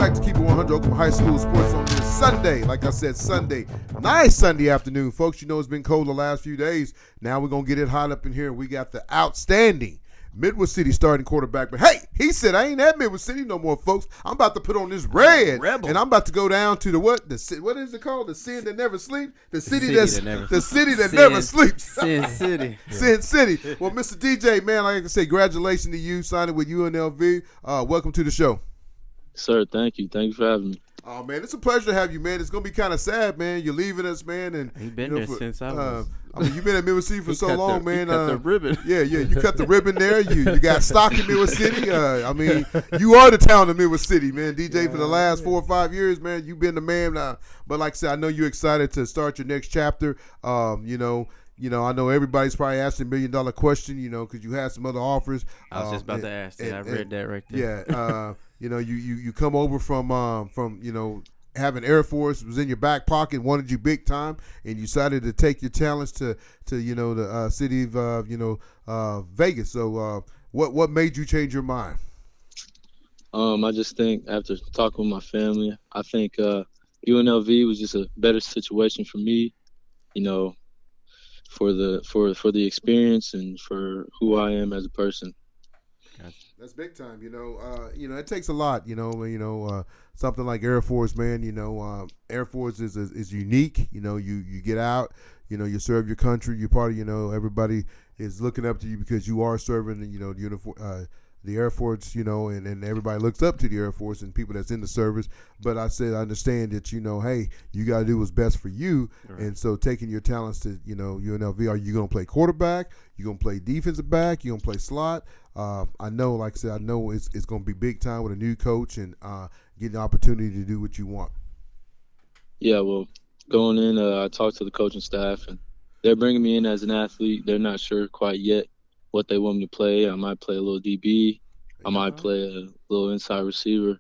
back to Keep It 100 Oklahoma High School Sports on this Sunday. Like I said, Sunday. Nice Sunday afternoon, folks. You know it's been cold the last few days. Now we're going to get it hot up in here. We got the outstanding Midwest City starting quarterback. But hey, he said, I ain't at Midwest City no more, folks. I'm about to put on this red. Rebel. And I'm about to go down to what is it called? The sin that never sleeps? The city that never sleeps. Sin City. Sin City. Well, Mr. DJ, man, like I can say, congratulations to you signing with UNLV. Welcome to the show. Sir, thank you. Thank you for having me. Oh, man, it's a pleasure to have you, man. It's going to be kind of sad, man. You're leaving us, man. And You've been there since I was. I mean, you've been at Midwest City for so long, man. You cut the ribbon. Yeah, you cut the ribbon there. You got stock in Midwest City. I mean, you are the town of Midwest City, man. DJ, for the last 4 or 5 years, man, you've been the man. But like I said, I know you're excited to start your next chapter. You know, I know everybody's probably asking $1 million question, because you had some other offers. I was just about to ask that. I read that right there. Yeah. You come over from having Air Force was in your back pocket, wanted you big time, and you decided to take your talents to the city of Vegas. So what made you change your mind? I just think after talking with my family, I think UNLV was just a better situation for me, for the experience and for who I am as a person. That's big time. It takes a lot. Something like Air Force, man. Air Force is unique. You get out. You serve your country. You're part of. Everybody is looking up to you because you are serving. The Air Force. And everybody looks up to the Air Force and people that's in the service. But I said I understand that. Hey, you got to do what's best for you. Right. And so taking your talents to UNLV. Are you going to play quarterback? You going to play defensive back? You going to play slot? I know, like I said, it's going to be big time with a new coach and getting the opportunity to do what you want. Yeah, well, going in, I talked to the coaching staff, and they're bringing me in as an athlete. They're not sure quite yet what they want me to play. I might play a little DB. I might play a little inside receiver,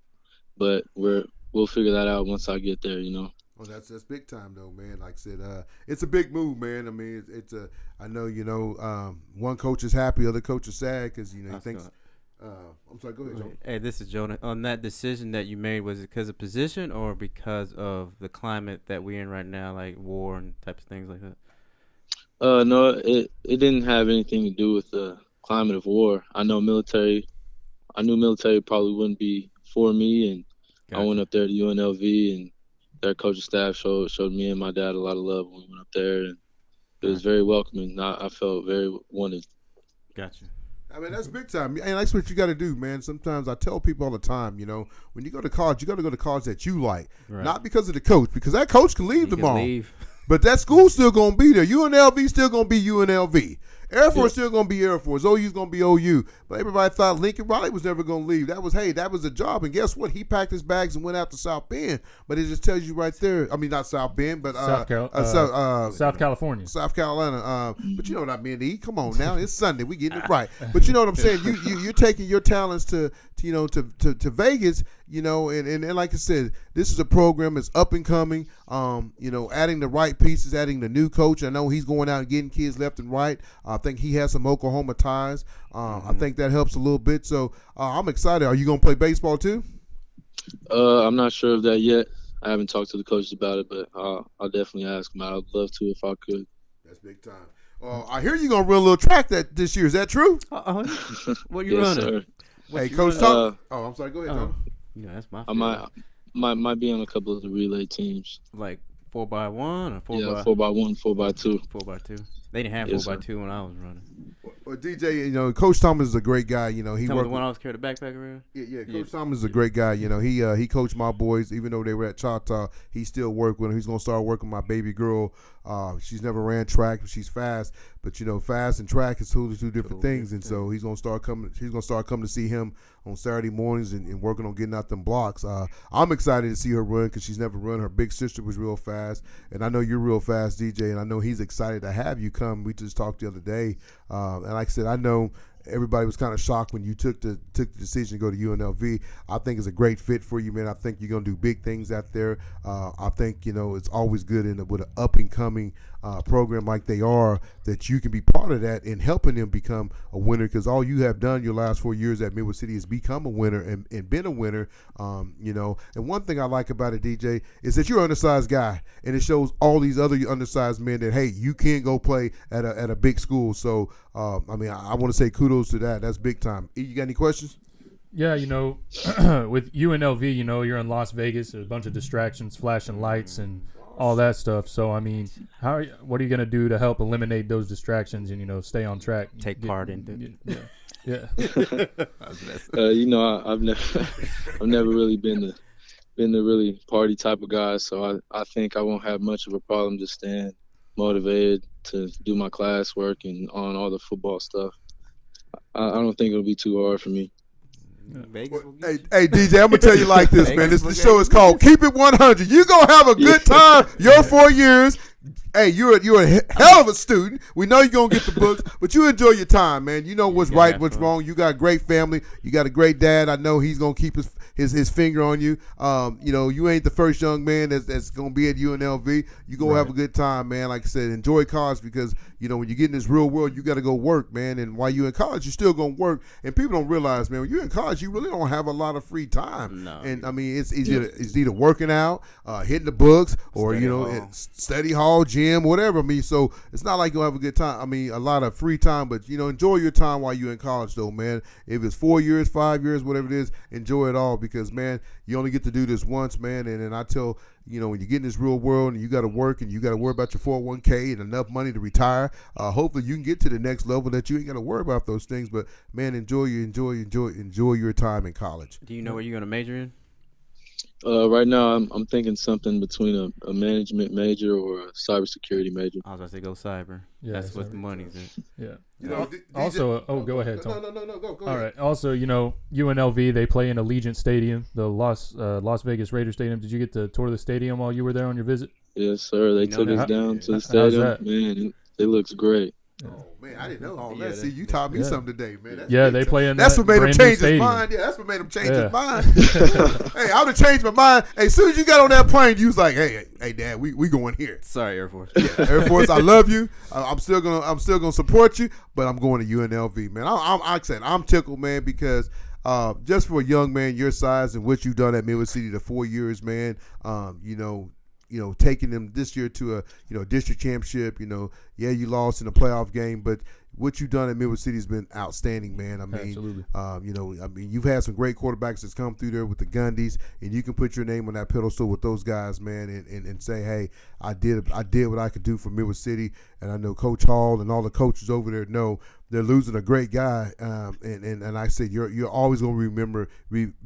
but we'll figure that out once I get there, Well, that's big time though, man. Like I said, it's a big move, man. I mean, I know, one coach is happy, other coach is sad because he thinks. I'm sorry. Go ahead, Jonah. Hey, this is Jonah. On that decision that you made, was it because of position or because of the climate that we're in right now, like war and types of things like that? No, it didn't have anything to do with the climate of war. I knew military probably wouldn't be for me, and gotcha. I went up there to UNLV and their coaching staff showed me and my dad a lot of love when we went up there, and it was very welcoming. I felt very wanted. Gotcha. I mean, that's big time. And that's what you got to do, man. Sometimes I tell people all the time, when you go to college, you got to go to college that you like. Right. Not because of the coach, because that coach can leave tomorrow. But that school's still going to be there. UNLV still going to be UNLV. Air Force still going to be Air Force. OU's going to be OU. But everybody thought Lincoln Riley was never going to leave. That was a job. And guess what? He packed his bags and went out to South Bend. But it just tells you right there. I mean, not South Bend, but South California. South Carolina. But you know what I mean, E. Come on now. It's Sunday. We getting it right. But you know what I'm saying? You're taking your talents to Vegas, and like I said, this is a program that's up and coming. Adding the right pieces, adding the new coach. I know he's going out and getting kids left and right. I think he has some Oklahoma ties. I think that helps a little bit. So I'm excited. Are you going to play baseball too? I'm not sure of that yet. I haven't talked to the coaches about it, but I'll definitely ask them. I'd love to if I could. That's big time. I hear you're going to run a little track this year. Is that true? What are you running? Sir. Hey, Coach Tom. I'm sorry. Go ahead, Tom. Yeah, that's my. I might be on a couple of the relay teams. Like 4x1 or 4x? Yeah, 4x1, 4x2. 4x2. They didn't have 4x2 when I was running. Well, DJ, Coach Thomas is a great guy. He worked the one I was carrying the backpack around. Yeah. Coach Thomas is a great guy. He coached my boys, even though they were at Choctaw. He still worked with them. He's gonna start working with my baby girl. She's never ran track, but she's fast. But fast and track is two different things. And so he's gonna start coming. She's gonna start coming to see him on Saturday mornings and working on getting out them blocks. I'm excited to see her run because she's never run. Her big sister was real fast, and I know you're real fast, DJ. And I know he's excited to have you come. We just talked the other day, and like I said, I know everybody was kind of shocked when you took the decision to go to UNLV. I think it's a great fit for you, man. I think you're going to do big things out there. I think, it's always good with an up-and-coming program like they are, that you can be part of that and helping them become a winner, because all you have done your last 4 years at Midwest City is become a winner and been a winner. And one thing I like about it, DJ, is that you're an undersized guy, and it shows all these other undersized men that, hey, you can't go play at a big school. So, I want to say kudos to that. That's big time. You got any questions? Yeah, with UNLV, you're in Las Vegas. There's a bunch of distractions, flashing lights, and all that stuff. So, what are you going to do to help eliminate those distractions and, stay on track? Take part in it. Yeah. I've never really been the really party type of guy. So I think I won't have much of a problem just staying motivated to do my classwork and on all the football stuff. I don't think it'll be too hard for me. Hey, DJ, I'm gonna tell you like this, man. The show is called Keep It 100. You gonna have a good time your 4 years. Hey, you're a hell of a student. We know you're going to get the books, but you enjoy your time, man. You know what's right, what's wrong. You got a great family. You got a great dad. I know he's going to keep his finger on you. You ain't the first young man that's going to be at UNLV. You go have a good time, man. Like I said, enjoy college, because, when you get in this real world, you got to go work, man. And while you're in college, you're still going to work. And people don't realize, man, when you're in college, you really don't have a lot of free time. No. And, it's either working out, hitting the books, or, study hall, gym, whatever. So it's not like you'll have a good time. A lot of free time, but, enjoy your time while you're in college, though, man. If it's 4 years, 5 years, whatever it is, enjoy it all, because, man, you only get to do this once, man. And I tell, when you get in this real world and you got to work and you got to worry about your 401k and enough money to retire, hopefully you can get to the next level that you ain't got to worry about those things. But, man, enjoy your time in college. Do you know where you're going to major in? Right now, I'm thinking something between a management major or a cybersecurity major. I was about to say go cyber. Yeah, that's what the money's in. Yeah. Also, go ahead, Tom. No, go All ahead. right. Also, UNLV, they play in Allegiant Stadium, the Las Vegas Raiders Stadium. Did you get to tour the stadium while you were there on your visit? Yes, sir. They took us down to the stadium. Man, it looks great. Oh, man, I didn't know all that. See, you taught me something today, man. They play in that's that what made him change stadium. his mind. Yeah, that's what made him change his mind. Hey, I would have changed my mind. Hey, as soon as you got on that plane, you was like, hey, Dad, we going here. Sorry, Air Force. Yeah, Air Force, I love you. I'm still gonna support you, but I'm going to UNLV, man. I'm tickled, man, because just for a young man your size and what you've done at Midwest City the 4 years, man, taking them this year to a district championship. You lost in a playoff game, but what you've done at Midwest City has been outstanding, man. Absolutely. You've had some great quarterbacks that's come through there with the Gundys, and you can put your name on that pedestal with those guys, man, and say, hey, I did what I could do for Midwest City. And I know Coach Hall and all the coaches over there know they're losing a great guy. And I said, you're always going to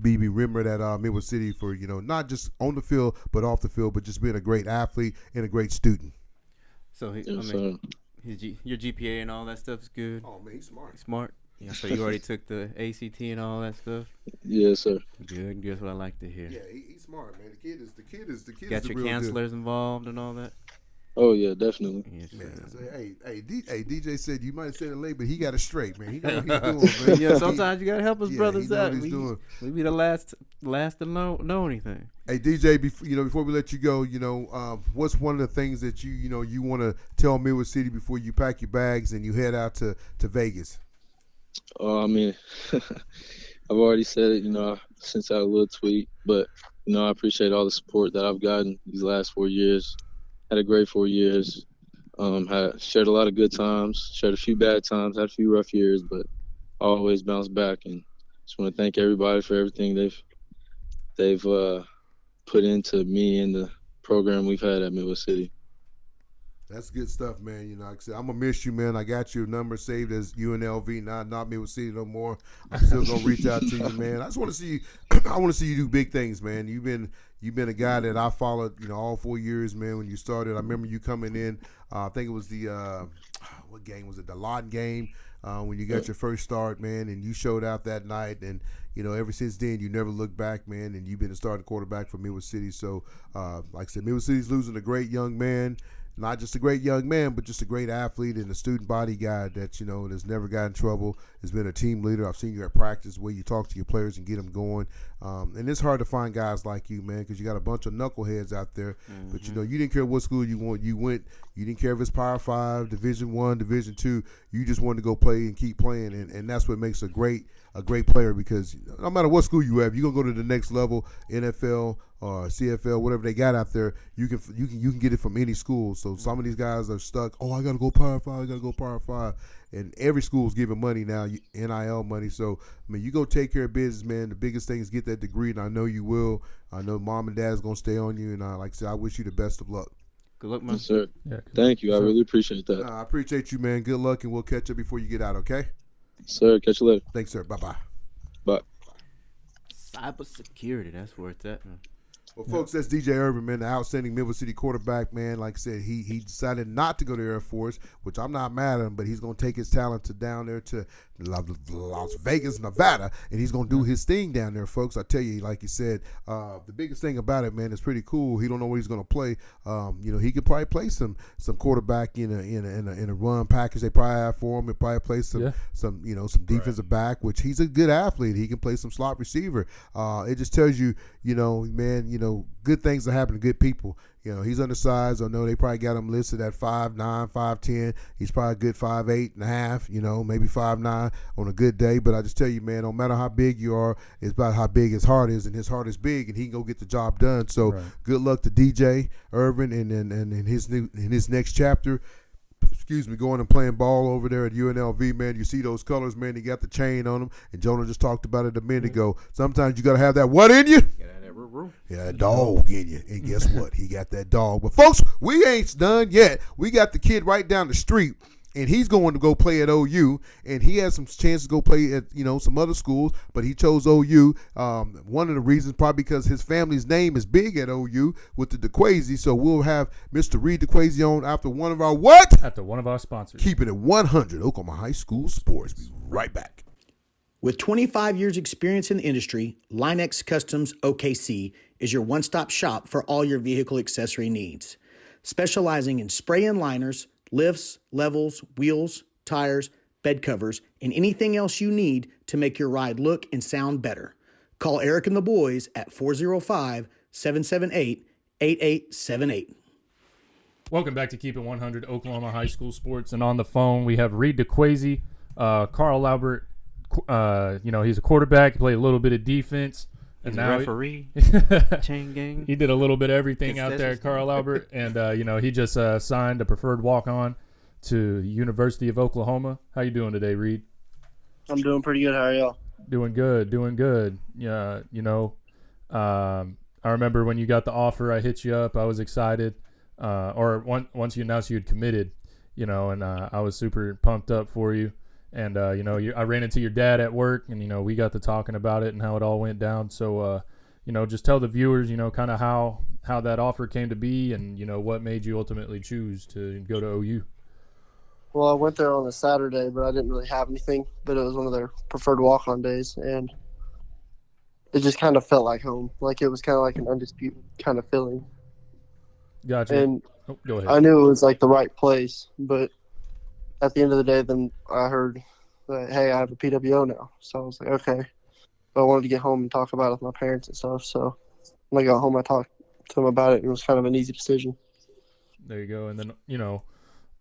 be remembered at Midwest City for, not just on the field, but off the field, but just being a great athlete and a great student. So, your GPA and all that stuff is good? Oh, man, he's smart. Smart? Yeah, so you already took the ACT and all that stuff? Yes, sir. Good. That's what I like to hear. Yeah, he's smart, man. The kid is Got your counselors involved and all that? Oh, yeah, definitely. Yes, man, hey, DJ said you might have said it late, but he got it straight, man. He know what he's doing, man. Yeah, sometimes you got to help us brothers out. We be the last to know anything. Hey, DJ, before we let you go, what's one of the things that you want to tell Midwest City before you pack your bags and you head out to Vegas? I've already said it, since I had a little tweet, but, I appreciate all the support that I've gotten these last 4 years. Had a great 4 years. Shared a lot of good times, shared a few bad times, had a few rough years, but I always bounced back. And just want to thank everybody for everything they've put into me and the program we've had at Midwest City. That's good stuff, man. Like I said, I'm gonna miss you, man. I got your number saved as UNLV, not Midwest City no more. I'm still gonna reach out to you, man. I just want to see you. I want to see you do big things, man. You've been a guy that I followed, all 4 years, man. When you started, I remember you coming in. I think it was the what game was it? The Lawton game when you got your first start, man, and you showed out that night. And ever since then, you never looked back, man. And you've been a starting quarterback for Midwest City. So, like I said, Midwest City's losing a great young man. not just a great young man, but just a great athlete and a student body guy that, that's never got in trouble, has been a team leader. I've seen you at practice where you talk to your players and get them going. And it's hard to find guys like you, man, because you got a bunch of knuckleheads out there. Mm-hmm. But, you didn't care what school you went. You didn't care if it's Power 5, Division I, Division II. You just wanted to go play and keep playing. And that's what makes a great player, because no matter what school you have, you're going to go to the next level, NFL or CFL, whatever they got out there, you can get it from any school. So some of these guys are stuck, I got to go Power 5, and every school's giving money now, NIL money. So, you go take care of business, man. The biggest thing is get that degree, and I know you will. I know mom and dad's going to stay on you, and like I said, I wish you the best of luck. Good luck, man. Yes, sir. Yeah, thank you. I really appreciate that. I appreciate you, man. Good luck, and we'll catch up before you get out, okay? Sir, catch you later. Thanks, sir. Bye-bye. Bye. Cybersecurity, that's where it's at, man. Well, folks, that's DJ Irvin, man, the outstanding Midwest City quarterback, man. Like I said, he decided not to go to Air Force, which I'm not mad at him, but he's going to take his talent down there to Las Vegas, Nevada, and he's going to do his thing down there, folks. I tell you, like you said, the biggest thing about it, man, is pretty cool. He don't know what he's going to play. He could probably play some quarterback in a run package they probably have for him. He'll probably play some defensive back, which he's a good athlete. He can play some slot receiver. It just tells you, man, good things that happen to good people. He's undersized. I know they probably got him listed at 5'9", 5'10". He's probably a good 5'8" and a half, maybe 5'9" on a good day. But I just tell you, man, no matter how big you are, it's about how big his heart is, and his heart is big, and he can go get the job done. So Good luck to DJ Irvin and his next chapter. Going and playing ball over there at UNLV, man. You see those colors, man. He got the chain on them, and Jonah just talked about it a minute ago. Sometimes you got to have that what in you? Yeah, that dog in you. And guess what? He got that dog. But, folks, we ain't done yet. We got the kid right down the street, and he's going to go play at OU, and he has some chance to go play at, some other schools, but he chose OU. One of the reasons probably because his family's name is big at OU with the DeQuasie, so we'll have Mr. Reed DeQuasie on after one of our what? After one of our sponsors. Keeping it 100, Oklahoma High School Sports. Be right back. With 25 years experience in the industry, Linex Customs OKC is your one-stop shop for all your vehicle accessory needs. Specializing in spray-in liners, lifts, levels, wheels, tires, bed covers, and anything else you need to make your ride look and sound better. Call Eric and the boys at 405-778-8878. Welcome back to Keep It 100 Oklahoma High School Sports. And on the phone, we have Reed DeQuasie, Carl Albert. He's a quarterback. He played a little bit of defense. He's a referee. Chain gang. He did a little bit of everything out there at Carl Albert. And, he just signed a preferred walk-on to the University of Oklahoma. How you doing today, Reed? I'm doing pretty good. How are y'all? Doing good. Yeah, I remember when you got the offer, I hit you up. I was excited. Once you announced you had committed, and I was super pumped up for you. And, I ran into your dad at work, and, we got to talking about it and how it all went down. So, just tell the viewers, kind of how that offer came to be and, what made you ultimately choose to go to OU. Well, I went there on a Saturday, but I didn't really have anything. But it was one of their preferred walk-on days, and it just kind of felt like home. Like it was kind of like an undisputed kind of feeling. Gotcha. And go ahead. I knew it was like the right place, but at the end of the day, then I heard that, hey, I have a PWO now. So I was like, okay. But I wanted to get home and talk about it with my parents and stuff. So when I got home, I talked to them about it, and it was kind of an easy decision. There you go. And then,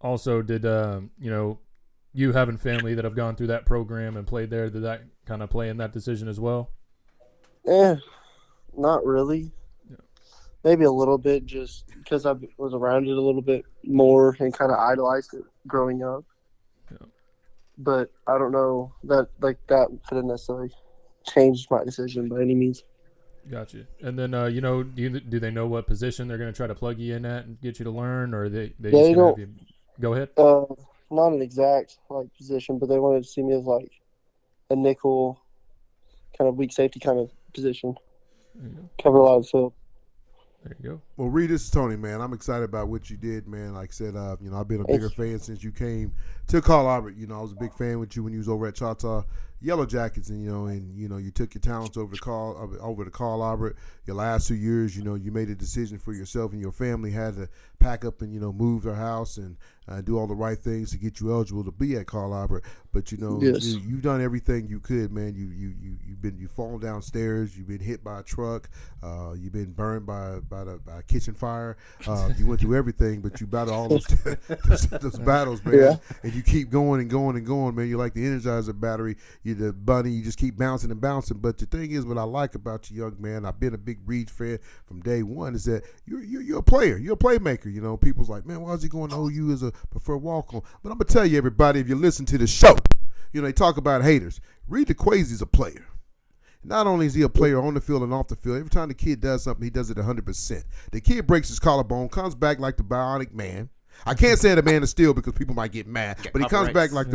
also did, you having family that have gone through that program and played there, did that kind of play in that decision as well? Not really. Yeah. Maybe a little bit, just because I was around it a little bit more and kind of idolized it growing up. Yeah. But I don't know that that couldn't necessarily change my decision by any means. Gotcha. And then, do they know what position they're going to try to plug you in at and get you to learn, or they just going to have you go ahead? Not an exact position, but they wanted to see me as a nickel, kind of weak safety kind of position. Cover a lot of the field. There you go. Well, Reed, this is Tony, man. I'm excited about what you did, man. Like I said, I've been a bigger fan since you came to Carl Albert. I was a big fan with you when you was over at Choctaw. Yellow Jackets, and you took your talents over to Carl Albert. Your last 2 years, you made a decision for yourself and your family, had to pack up and move their house and do all the right things to get you eligible to be at Carl Albert. But Yes. you've done everything you could, man. You've fallen downstairs. You've been hit by a truck. You've been burned by a kitchen fire. You went through everything, but you battled all those battles, man. Yeah. And you keep going and going and going, man. You're like the Energizer battery. You're the bunny. You just keep bouncing and bouncing. But the thing is, what I like about you, young man, I've been a big Reed fan from day one, is that you're a player. You're a playmaker. People's like, man, why is he going to OU as a preferred walk-on? But I'm going to tell you, everybody, if you listen to the show, they talk about haters. Reed DeQuasie is a player. Not only is he a player on the field and off the field, every time the kid does something, he does it 100%. The kid breaks his collarbone, comes back like the bionic man. I can't say the man of steel because people might get mad, but he comes back like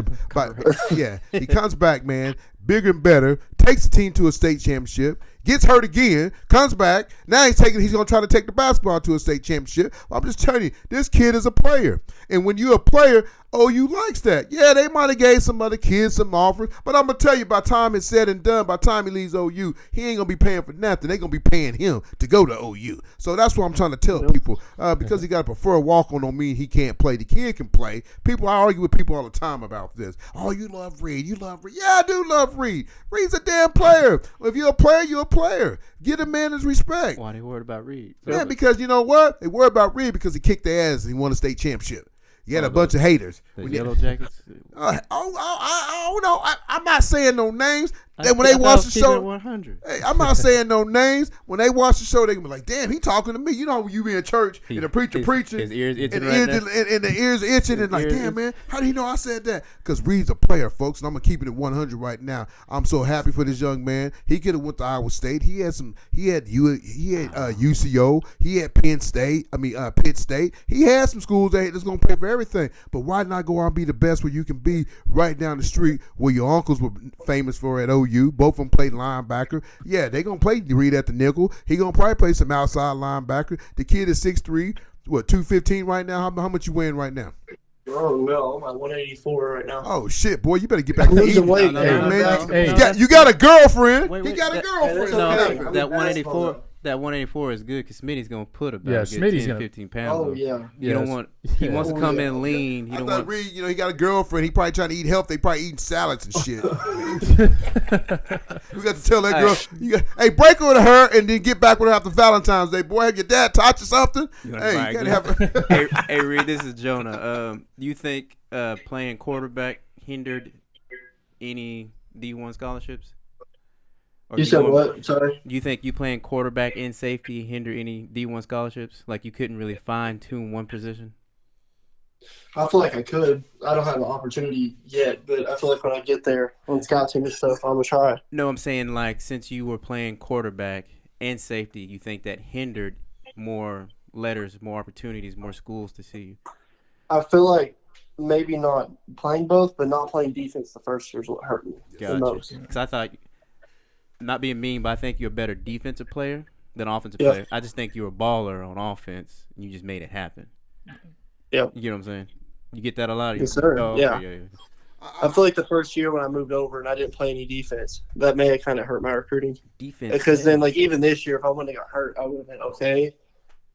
he comes back, man, bigger and better, takes the team to a state championship, gets hurt again, comes back. Now he's going to try to take the basketball to a state championship. I'm just telling you, this kid is a player. And when you're a player, OU likes that. Yeah, they might have gave some other kids some offers, but I'm going to tell you, by the time it's said and done, by the time he leaves OU, he ain't going to be paying for nothing. They're going to be paying him to go to OU. So that's what I'm trying to tell people. Because he got a preferred walk-on don't mean he can't play. The kid can play. I argue with people all the time about this. Oh, you love Reed. You love Reed. Yeah, I do love Reed. Reed's a damn player. Well, if you're a player, you're a player. Give a man his respect. Why they worried about Reed? Yeah, because you know what? They worried about Reed because he kicked their ass and he won a state championship. You had a bunch of haters. The Yellow Jackets? I don't know. I'm not saying no names. When they watch the show, 100. hey, I'm not saying no names. When they watch the show, they can be like, "Damn, he talking to me." When you be in church and the preacher preaching, his ears itching and the ears itching, and like, "Damn, man, how do you know I said that?" Because Reed's a player, folks, and I'm gonna keep it at 100 right now. I'm so happy for this young man. He could have went to Iowa State. He had UCO. He had Pitt State. He had some schools that's gonna pay for everything. But why not go out and be the best where you can be right down the street where your uncles were famous for at OU? Both of them played linebacker. Yeah, they going to play Reed at the nickel. He going to probably play some outside linebacker. The kid is 6'3", 215 right now? How much you weighing right now? Oh, no, I'm at 184 right now. Oh, shit, boy, you better get back to losing eating. weight, man. You got a girlfriend. Wait, he got a girlfriend. No, that 184. That 184 is good because Smitty's gonna put about 10, 15 pounds. Oh yeah. You don't want. He wants to come in lean. He don't want. Reed, he got a girlfriend. He probably trying to eat healthy. They probably eating salads and shit. We got to tell that girl, hey, break with her and then get back with her after Valentine's Day. Boy, have your dad taught you something? You can't have. Hey, Reed, this is Jonah. Do you think playing quarterback hindered any D1 scholarships? You said what? Sorry. Do you think you playing quarterback and safety hinder any D1 scholarships? Like you couldn't really fine tune one position? I feel like I could. I don't have an opportunity yet, but I feel like when I get there on scout team and stuff, I'm gonna try. No, I'm saying like since you were playing quarterback and safety, you think that hindered more letters, more opportunities, more schools to see you? I feel like maybe not playing both, but not playing defense the first year is what hurt me the most. Because I thought. Not being mean, but I think you're a better defensive player than offensive player. I just think you're a baller on offense, and you just made it happen. Yeah. You know what I'm saying? You get that a lot? Yes, sir. Oh, yeah. Okay, yeah. I feel like the first year when I moved over and I didn't play any defense, that may have kind of hurt my recruiting. Defense. Because then, like, even this year, if I wouldn't have got hurt, I would have been okay.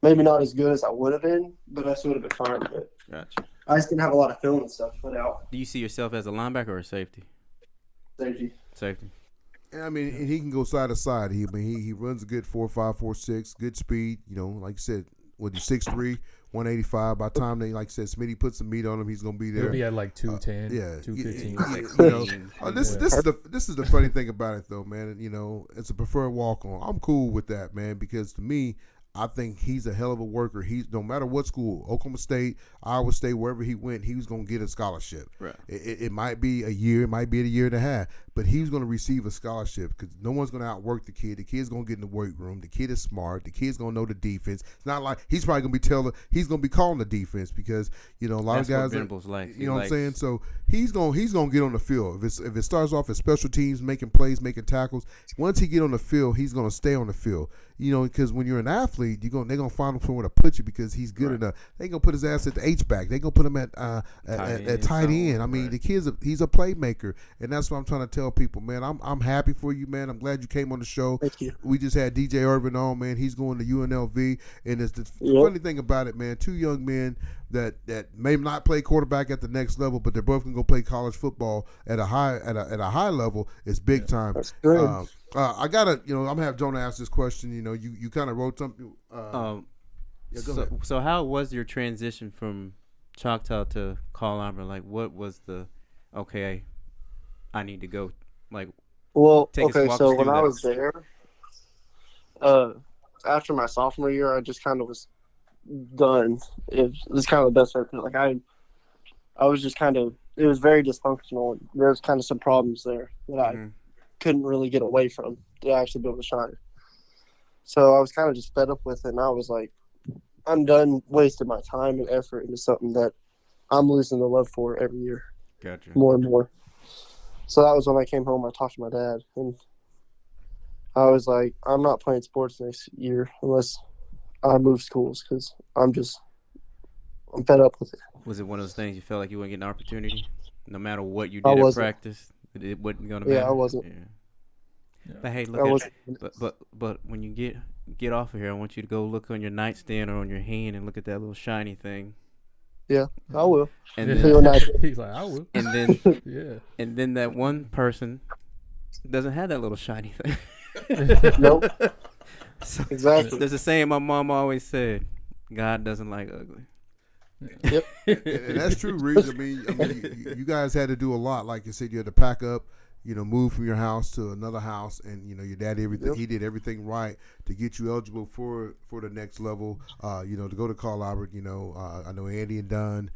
Maybe not as good as I would have been, but I still would have been fine. But Gotcha. I just didn't have a lot of film and stuff put out. Do you see yourself as a linebacker or a safety? Safety. I mean, and he can go side to side. He runs a good 4.5, 4.6, good speed. Like you said, with the 6'3", 185. By the time they, like I said, Smitty puts some meat on him, he's gonna be there. He'll be at like 210, 215. This is the funny thing about it though, man. It's a preferred walk on. I'm cool with that, man, because to me, I think he's a hell of a worker. He's no matter what school, Oklahoma State, Iowa State, wherever he went, he was going to get a scholarship. Right. It might be a year, it might be a year and a half, but he's going to receive a scholarship because no one's going to outwork the kid. The kid's going to get in the weight room. The kid is smart. The kid's going to know the defense. It's not like he's probably going to be he's going to be calling the defense because a lot That's of guys. What Venables likes. You know what I'm saying? So he's going to get on the field. If it starts off as special teams, making plays, making tackles, once he get on the field, he's going to stay on the field. Because when you're an athlete, they're gonna find him somewhere to put you because he's good enough. They gonna put his ass at the H back. They gonna put him at tight end. I mean, the kid's he's a playmaker, and that's what I'm trying to tell tell people, man, I'm happy for you, man. I'm glad you came on the show. Thank you. We just had DJ Irvin on, man. He's going to UNLV, and it's the Yep. funny thing about it, man. Two young men that may not play quarterback at the next level, but they're both gonna go play college football at a high level. It's big time. That's good. I gotta, I'm gonna have Jonah ask this question. You kind of wrote something. Go ahead. So how was your transition from Choctaw to Carl Albert? Like, what was the okay? I need to go. Like, Well, walk okay, us so through when I that. was there, after my sophomore year, I just kind of was done. It was kind of the best I could. Like, I was just kind of, it was very dysfunctional. There was kind of some problems there that I couldn't really get away from to actually be able to shine. So I was kind of just fed up with it, and I was like, I'm done wasting my time and effort into something that I'm losing the love for every year. Gotcha. More and more. So that was when I came home. I talked to my dad, and I was like, I'm not playing sports next year unless I move schools because I'm fed up with it. Was it one of those things you felt like you wouldn't get an opportunity, no matter what you I did at wasn't. practice? It wasn't gonna matter. Yeah, I wasn't. Yeah. But hey, I look wasn't. but when you get off of here, I want you to go look on your nightstand or on your hand and look at that little shiny thing. Yeah, I will. And Real then, nice. He's like, I will. and then Yeah. and then that one person doesn't have that little shiny thing. Nope. So, Exactly. there's a saying my mom always said: God doesn't like ugly. Yep. And that's true, Reed. I mean, you guys had to do a lot. Like you said, you had to pack up, move from your house to another house, and your dad he did everything right to get you eligible for the next level. To go to Carl Albert. I know Andy and Dunn.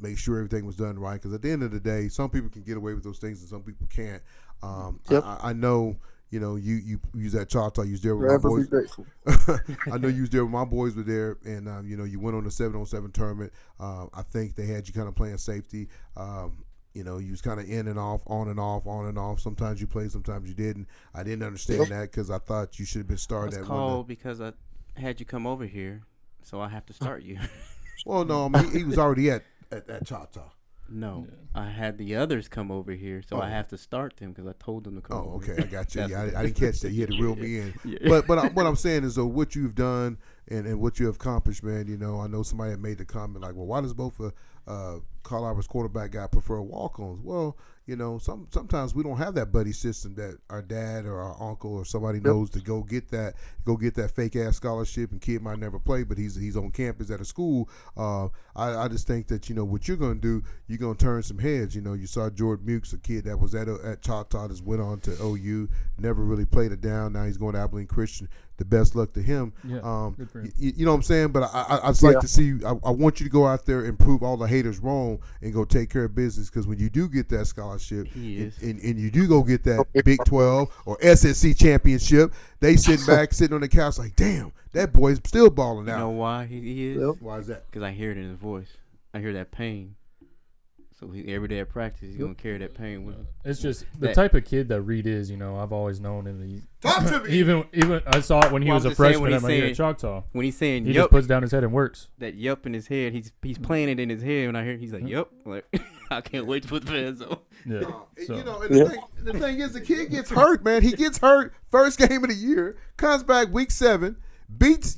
Make sure everything was done right, because at the end of the day, some people can get away with those things and some people can't. Yep. I know. You was at Choctaw. You was there with Forever my be boys. grateful. I know you was there when my boys were there, and you went on the 7-on-7 tournament. I think they had you kind of playing safety. You was kind of in and off, on and off, on and off. Sometimes you played, sometimes you didn't. I didn't understand that because I thought you should have been started It's at called because I had you come over here, so I have to start you. Well, no, I mean he was already at Choctaw. No, I had the others come over here, so I have to start them because I told them to come over. Oh, okay, here. I got you. That's Yeah, what I didn't catch that. You had to reel me in. Yeah. But what I'm saying is, though, what you've done and what you have accomplished, man. I know somebody had made the comment like, well, why does both Carl Albert's quarterback guy prefer walk-ons? Well, sometimes we don't have that buddy system that our dad or our uncle or somebody knows to go get that fake ass scholarship, and kid might never play, but he's on campus at a school. I just think that what you're gonna do, you're gonna turn some heads. You saw Jordan Mukes, a kid that was at Choctaw, just went on to OU, never really played it down. Now he's going to Abilene Christian. The best luck to him. Yeah, good for him. You know what I'm saying? But I just like to see. I want you to go out there and prove all the haters wrong and go take care of business. Because when you do get that scholarship, and you do go get that Big 12 or SSC championship, they sitting on the couch like, damn, that boy's still balling out. You know why he is? Yep. Why is that? Because I hear it in his voice. I hear that pain. So every day at practice, he's gonna carry that pain with him. It's just the type of kid that Reed is. I've always known him. Talk to me. Even I saw it when he Well, was I'm a just saying freshman when at he's my year saying- at Choctaw. When he's saying He yup, just puts down his head and works. that yup in his head, he's playing it in his head. When I hear it, he's like yup, like I can't wait to put the fans on. Yeah. So, And the thing is, the kid gets hurt, man. He gets hurt first game of the year, comes back week 7, beats.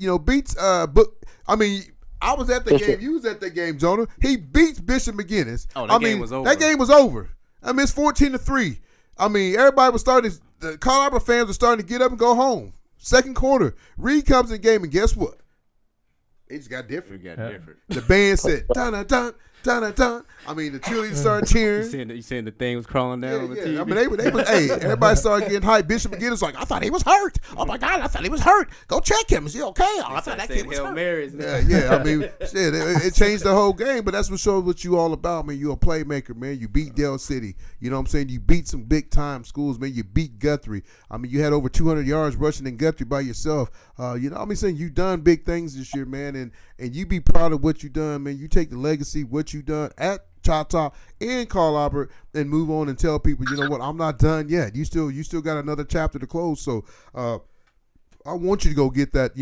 I was at the game. You was at the game, Jonah. He beats Bishop McGinnis. Oh, that game was over. That game was over. It's 14-3. Everybody was starting. The Carl Albert fans were starting to get up and go home. Second quarter, Reed comes in the game, and guess what? It just got different. The band said, dun dun dun dun dun dun. The cheerleaders started cheering. You saying the thing was crawling down on the TV? They was. Hey, everybody started getting hyped. Bishop McGinnis was like, I thought he was hurt. Oh my God, I thought he was hurt. Go check him. Is he okay? Oh, I thought that kid was Hail hurt. Marys. Yeah. Shit, it changed the whole game. But that's what shows what you all about, man. You a playmaker, man. You beat Dell City. You know what I'm saying? You beat some big time schools, man. You beat Guthrie. You had over 200 yards rushing in Guthrie by yourself. Saying you done big things this year, man. And you be proud of what you done, man. You take the legacy, what you done at Choctaw and Carl Albert, and move on and tell people, you know what, I'm not done yet. You still got another chapter to close. So I want you to go get that,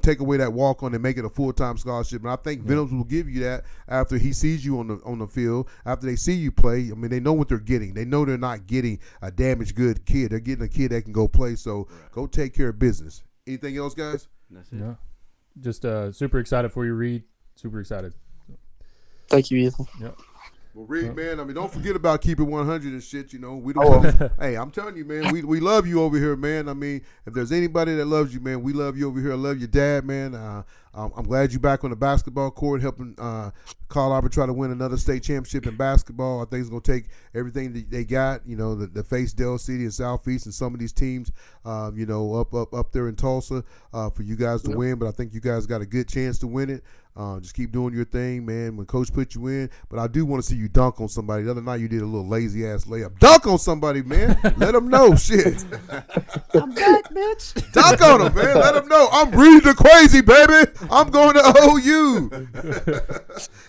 take away that walk on and make it a full-time scholarship. And I think Venoms will give you that after he sees you on the field, after they see you play. I mean, they know what they're getting. They know they're not getting a damaged good kid. They're getting a kid that can go play. So go take care of business. Anything else, guys? That's it. Yeah. Just super excited for you, Reed. Super excited. Thank you, Ethan. Yeah. Well, Reed, man, I mean, don't forget about keeping 100 and shit, We don't. Hey, I'm telling you, man, we love you over here, man. I mean, if there's anybody that loves you, man, we love you over here. I love your dad, man. I'm glad you're back on the basketball court helping Carl Albert try to win another state championship in basketball. I think it's going to take everything that they got, the face Dell City and Southeast and some of these teams, up there in Tulsa for you guys to win. But I think you guys got a good chance to win it. Just keep doing your thing, man, when Coach put you in. But I do want to see you dunk on somebody. The other night you did a little lazy-ass layup. Dunk on somebody, man. Let them know. Shit. I'm back, bitch. Dunk on them, man. Let them know. I'm Reed DeQuasie, baby. I'm going to OU.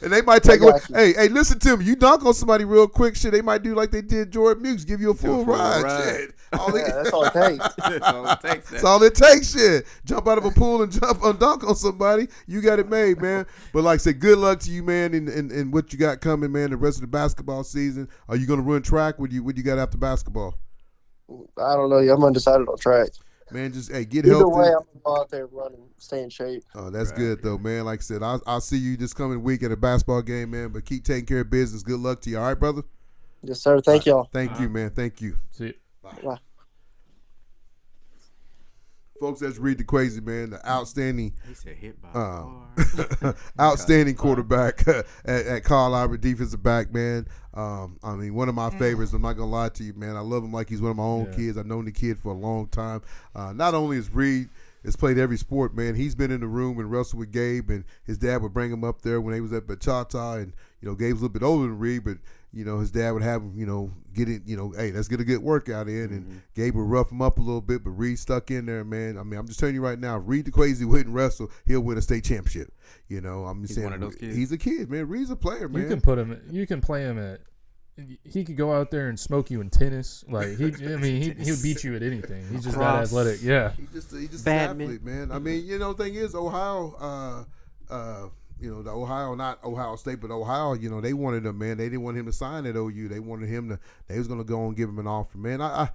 And they might take away. Hey, listen to me. You dunk on somebody real quick, shit, they might do like they did Jordan Mukes, give you a full ride. Shit. That's all it takes. That's all it takes, shit. Jump out of a pool and dunk on somebody. You got it made, man. But like I said, good luck to you, man, in what you got coming, man, the rest of the basketball season. Are you going to run track? What you got after basketball? I don't know. I'm undecided on track. Man, just get Either healthy. way, I'm going to go out there running, stay in shape. Oh, that's good, though, man. Like I said, I'll see you this coming week at a basketball game, man. But keep taking care of business. Good luck to you. All right, brother? Yes, sir. Thank y'all. Thank you, man. Thank you. See you. Bye. Folks, that's Reed DeQuasie, man, the outstanding He said hit by a car. outstanding quarterback at Carl Albert, defensive back, man. I mean, one of my favorites. I'm not going to lie to you, man. I love him like he's one of my own kids. I've known the kid for a long time. Not only is Reed has played every sport, man, he's been in the room and wrestled with Gabe, and his dad would bring him up there when he was at Bachata, and, Gabe's a little bit older than Reed, but, his dad would have him, get it, hey, let's get a good workout in, and Gabe would rough him up a little bit, but Reed stuck in there, man. I mean, I'm just telling you right now, if Reed DeQuasie wouldn't wrestle, he'll win a state championship. I'm He's saying one of those kids. He's a kid, man. Reed's a player, man. You can play him at. He could go out there and smoke you in tennis. Like he would beat you at anything. He's just that athletic. Yeah. He's just an athlete, man. I mean, the thing is, Ohio, the Ohio, not Ohio State, but Ohio, they wanted him, man. They didn't want him to sign at OU. They wanted him to. They was gonna go and give him an offer, man. I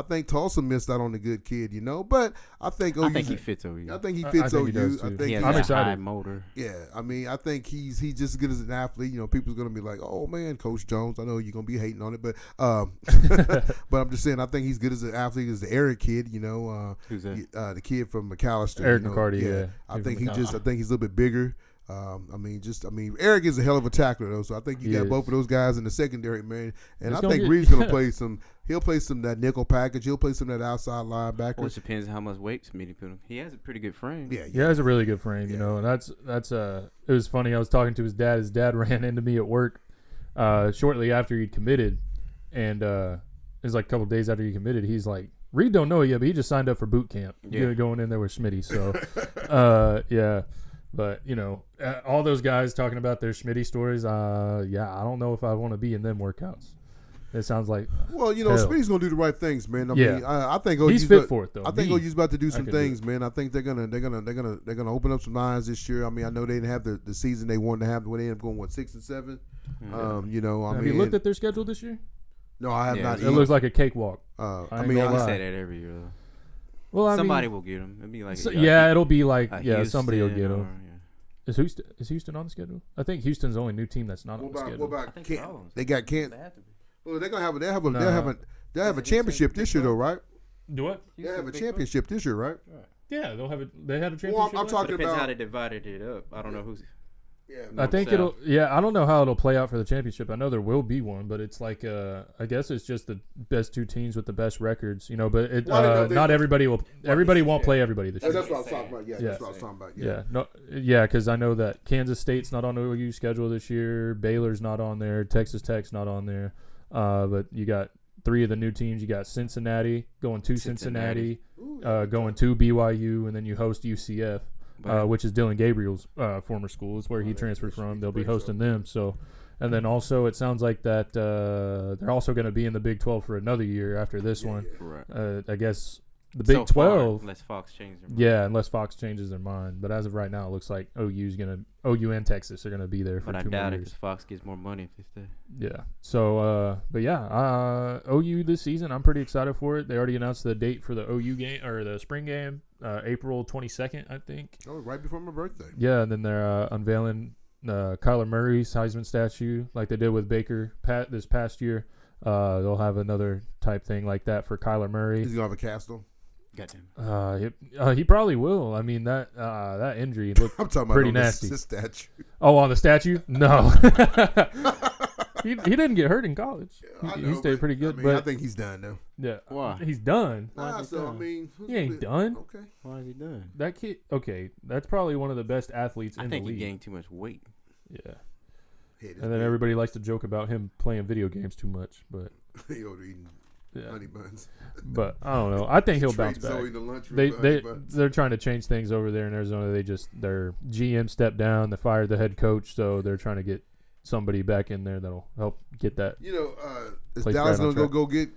think Tulsa missed out on the good kid, but I think OU. I think he fits OU. I think he fits OU. I think he has I'm that excited. high motor. Yeah, I mean, I think he's just as good as an athlete. People's gonna be like, "Oh man, Coach Jones." I know you're gonna be hating on it, but but I'm just saying, I think he's good as an athlete as the Eric kid. Who's that? The kid from McAllister. Eric McCarty. Yeah. I think he's a little bit bigger. Eric is a hell of a tackler though, so I think you got both of those guys in the secondary, man. And I think Reed's gonna play some. He'll play some that nickel package. He'll play some that outside linebacker. Well, it depends on how much weight Smitty put him. He has a pretty good frame. Yeah, he has a really good frame. And that's it was funny. I was talking to his dad. His dad ran into me at work shortly after he'd committed, and it was like a couple days after he committed. He's like, Reed don't know it yet, but he just signed up for boot camp. Yeah, going in there with Smitty. So, yeah. But, all those guys talking about their Schmitty stories, I don't know if I want to be in them workouts. It sounds like Smitty's gonna do the right things, man. I mean, I think he's fit for it though. I think OU's about to do some things, man. I think they're gonna open up some lines this year. I mean, I know they didn't have the season they wanted to have when they ended up going 6-7. Have you looked at their schedule this year? No, I have not. It looks like a cakewalk. I say that every year though. Well, somebody will get him. It'll be like it'll be like somebody will get him. Or, Is Houston on the schedule? I think Houston's the only new team that's not on the schedule. What about they got Kent? Well, they're gonna have a championship this year though, right? Do what? They have a championship this year, right? Yeah, they had a championship. Well, I'm talking depends about how they divided it up. I don't know who's. Yeah, I think it'll. Yeah, I don't know how it'll play out for the championship. I know there will be one, but it's like I guess it's just the best two teams with the best records, But not everybody will. Everybody won't play everybody this year. That's what I was talking about. Yeah, that's what I was talking about. Because I know that Kansas State's not on the OU schedule this year. Baylor's not on there. Texas Tech's not on there. But you got three of the new teams. You got Cincinnati going to Cincinnati, going to BYU, and then you host UCF. Which is Dylan Gabriel's former school. It's where he transferred from. They'll be hosting them. So, and then also it sounds like that they're also going to be in the Big 12 for another year after this one. Correct. I guess the Big So 12. far, unless Fox changes their mind. Yeah, unless Fox changes their mind. But as of right now, it looks like OU and Texas are gonna be there for But I 2 more doubt it years. because Fox gets more money if they stay. Yeah. So, but yeah, OU this season, I'm pretty excited for it. They already announced the date for the OU game or the spring game, April 22nd, I think. Oh, right before my birthday. Yeah, and then they're unveiling Kyler Murray's Heisman statue like they did with Baker this past year. They'll have another type thing like that for Kyler Murray. He's gonna have a castle. Goddamn. He probably will. I mean that injury looked I'm talking about pretty on nasty. This statue. Oh, on the statue? No. He didn't get hurt in college. He stayed pretty good. I mean, but I think he's done now. yeah, Why? he's done. Nah, so I mean, He ain't done. Okay. Why is he done? That kid. Okay, that's probably one of the best athletes I in think the he league. gained too much weight. Yeah, Hey, this and then man, everybody likes to joke about him playing video games too much, but he over eating yeah. honey buns. But I don't know. I think he'll bounce Treat back. Zoe to lunch with They honey buns. they're trying to change things over there in Arizona. Their GM stepped down. They fired the head coach, so they're trying to get somebody back in there that'll help get that. You know, is Place Dallas back on gonna track. go get?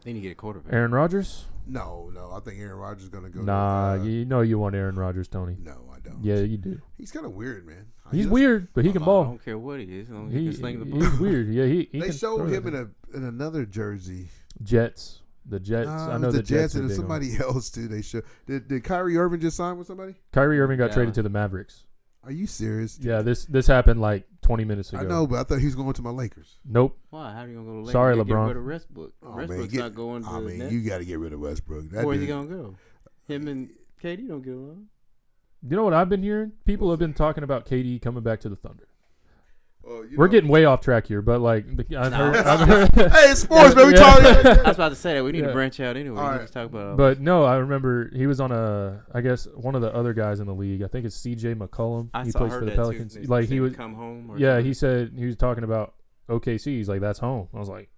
They need to get a quarterback. Aaron Rodgers? No. I think Aaron Rodgers is gonna go. Nah, to, you know you want Aaron Rodgers, Tony. No, I don't. Yeah, you do. He's kind of weird, man. He's weird, but he can I ball. don't care what he is. As long as he can sling the ball. He's weird. Yeah, he They can showed throw him it. in another jersey. Jets. The Jets. I know the Jets are and big on. somebody else too. They show. Did Kyrie Irving just sign with somebody? Kyrie Irving got Yeah. traded to the Mavericks. Are you serious? Yeah, this happened like 20 minutes ago. I know, but I thought he was going to my Lakers. Nope. Why? How are you gonna go to Lakers? Sorry, You gotta LeBron. Get rid of Westbrook. Oh, Westbrook's man, not going to I the mean, Nets. you got to get rid of Westbrook. That Where's he dude- gonna go? Him and KD don't get along. You know what I've been hearing? People have been talking about KD coming back to the Thunder. you We're know- getting way off track here, but like I've Nah. heard. Hey, it's sports, man. We Yeah. talking. I was about to say that we need Yeah. to branch out anyway. All We right. need to talk about. But no, I remember he was on I guess one of the other guys in the league. I think it's CJ McCollum. I He saw plays heard for the that Pelicans. Too. They Like said he was. come home. Or Yeah, something. he said he was talking about OKC. He's like, that's home. I was like,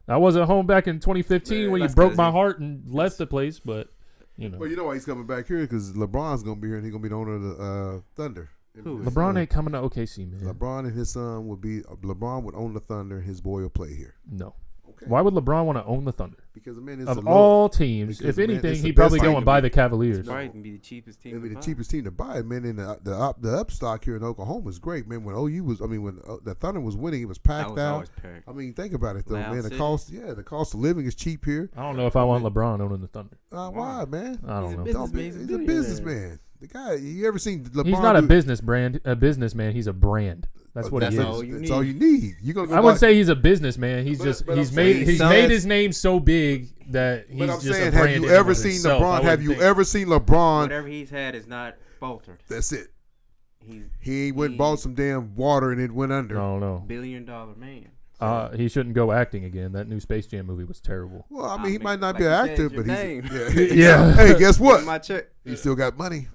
I wasn't home back in 2015 Man, when you that's broke 'cause my he- heart and left the place. But you know, Well, you know why he's coming back here? Because LeBron's gonna be here and he's gonna be the owner of the Thunder. Who? His LeBron son- ain't coming to OKC, man. LeBron and his son would be. LeBron would own the Thunder. And his boy will play here. No. Okay. Why would LeBron want to own the Thunder? Because man, it's Of a all teams, because, if man, anything, it's the he'd probably best go team and to buy be- the Cavaliers. Probably can be the cheapest team. It'd be to the buy. cheapest team to buy, man. And the up stock here in Oklahoma is great, man. When OU was, when the Thunder was winning, it was I packed was out. always packed. I mean, think about it though, Loud man. The City. cost of living is cheap here. I don't know if I want LeBron owning the Thunder. Why, man? I don't He's a know. business- Don't be, He's a he's a billionaire. businessman. The guy, you ever seen LeBron? He's not a do- businessman. He's a brand. That's what That's he is. all you That's need. all you need. You gonna go I wouldn't buy- say he's a businessman. He's But- just but he's I'm made saying he's he made does- his name so big that he's But I'm just saying, a have brand you in and ever of seen himself. I LeBron? Have wouldn't you think- ever seen LeBron? Whatever he's had is not faltered. That's it. He's He went and bought some damn water and it went under. No, no. $1 billion man. He shouldn't go acting again. That new Space Jam movie was terrible. Well, I mean, he mean, might not like be an you said, actor, it's your but name. he's Yeah. Hey, guess Give me what? my check. He still got money.